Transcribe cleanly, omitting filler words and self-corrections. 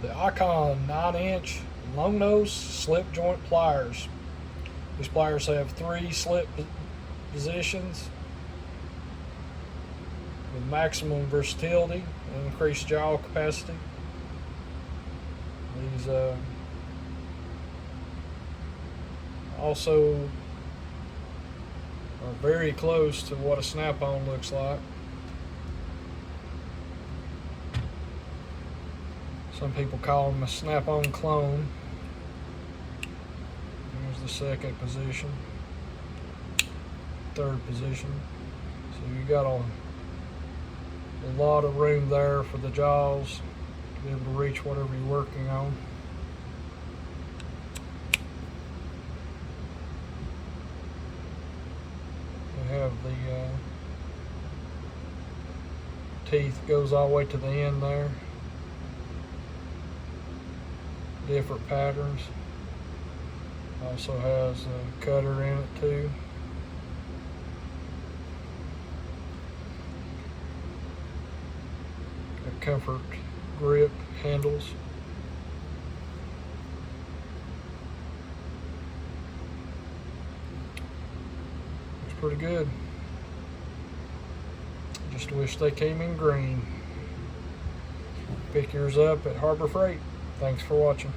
The Icon 9-inch long nose slip joint pliers. These pliers have 3 slip positions with maximum versatility and increased jaw capacity. These also are very close to what a snap-on looks like. Some people call them a snap-on clone. Here's the second position, third position. So you got a lot of room there for the jaws to be able to reach whatever you're working on. We have the teeth goes all the way to the end there. Different patterns. Also has a cutter in it too. A comfort grip handles. Looks pretty good. Just wish they came in green. Pick yours up at Harbor Freight. Thanks for watching.